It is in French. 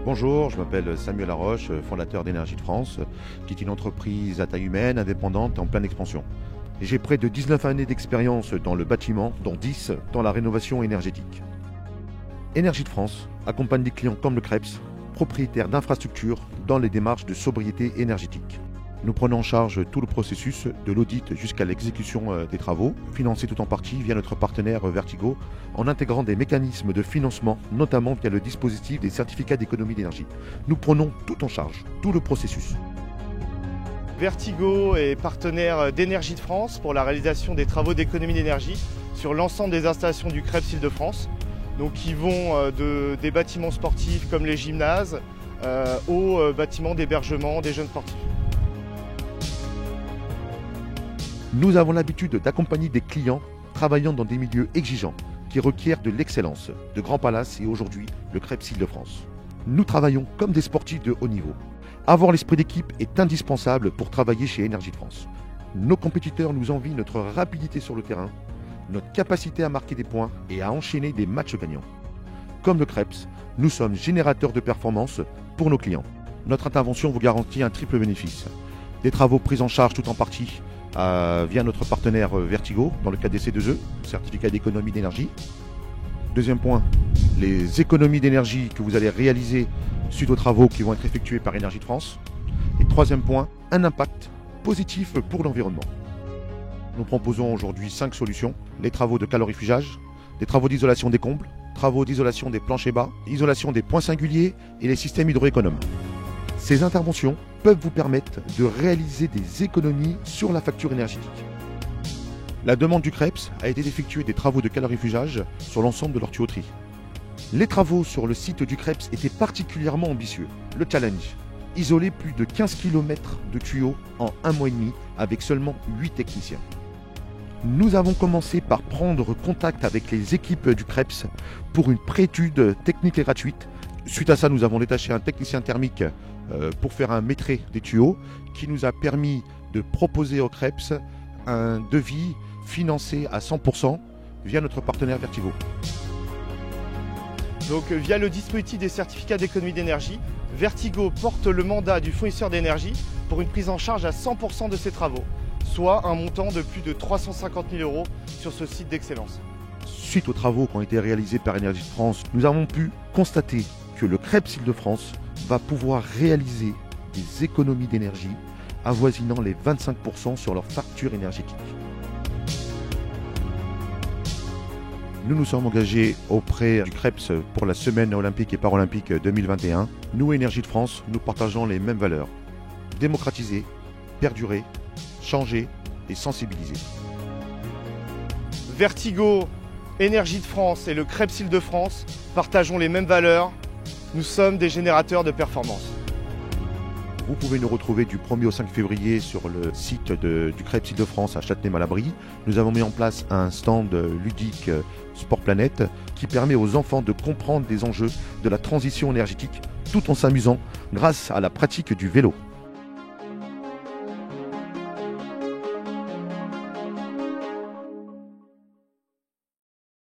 Bonjour, je m'appelle Samuel Laroche, fondateur d'Énergie de France, qui est une entreprise à taille humaine, indépendante, en pleine expansion. Et j'ai près de 19 années d'expérience dans le bâtiment, dont 10 dans la rénovation énergétique. Énergie de France accompagne des clients comme le CREPS, propriétaires d'infrastructures dans les démarches de sobriété énergétique. Nous prenons en charge tout le processus de l'audit jusqu'à l'exécution des travaux, financés tout en partie via notre partenaire Vertigo, en intégrant des mécanismes de financement, notamment via le dispositif des certificats d'économie d'énergie. Nous prenons tout en charge, tout le processus. Vertigo est partenaire d'Énergie de France pour la réalisation des travaux d'économie d'énergie sur l'ensemble des installations du CREPS Île-de-France, donc qui vont des bâtiments sportifs comme les gymnases aux bâtiments d'hébergement des jeunes sportifs. Nous avons l'habitude d'accompagner des clients travaillant dans des milieux exigeants qui requièrent de l'excellence, de grands palaces et aujourd'hui le CREPS Île-de-France. Nous travaillons comme des sportifs de haut niveau. Avoir l'esprit d'équipe est indispensable pour travailler chez Énergie de France. Nos compétiteurs nous envient notre rapidité sur le terrain, notre capacité à marquer des points et à enchaîner des matchs gagnants. Comme le CREPS, nous sommes générateurs de performance pour nos clients. Notre intervention vous garantit un triple bénéfice. Des travaux pris en charge tout en partie via notre partenaire Vertigo dans le cadre des C2E, certificat d'économie d'énergie. Deuxième point, les économies d'énergie que vous allez réaliser suite aux travaux qui vont être effectués par Énergie de France. Et troisième point, un impact positif pour l'environnement. Nous proposons aujourd'hui 5 solutions: les travaux de calorifugage, des travaux d'isolation des combles, travaux d'isolation des planchers bas, isolation des points singuliers et les systèmes hydroéconomes. Ces interventions peuvent vous permettre de réaliser des économies sur la facture énergétique. La demande du CREPS a été d'effectuer des travaux de calorifugage sur l'ensemble de leur tuyauterie. Les travaux sur le site du CREPS étaient particulièrement ambitieux. Le challenge: isoler plus de 15 km de tuyaux en 1 mois et demi avec seulement 8 techniciens. Nous avons commencé par prendre contact avec les équipes du CREPS pour une préétude technique et gratuite. Suite à ça, nous avons détaché un technicien thermique pour faire un maîtris des tuyaux qui nous a permis de proposer au CREPS un devis financé à 100% via notre partenaire Vertigo. Donc via le dispositif des certificats d'économie d'énergie, Vertigo porte le mandat du fournisseur d'énergie pour une prise en charge à 100% de ses travaux, soit un montant de plus de 350 000 € sur ce site d'excellence. Suite aux travaux qui ont été réalisés par Énergie de France, nous avons pu constater que le CREPS Île-de-France va pouvoir réaliser des économies d'énergie avoisinant les 25% sur leur facture énergétique. Nous nous sommes engagés auprès du CREPS pour la semaine olympique et paralympique 2021. Nous, Énergie de France, nous partageons les mêmes valeurs: démocratiser, perdurer, changer et sensibiliser. Vertigo, Énergie de France et le CREPS Île-de-France partageons les mêmes valeurs. Nous sommes des générateurs de performance. Vous pouvez nous retrouver du 1er au 5 février sur le site du CREPS Île-de-France à Châtenay-Malabry. Nous avons mis en place un stand ludique Sport Planète qui permet aux enfants de comprendre les enjeux de la transition énergétique tout en s'amusant grâce à la pratique du vélo.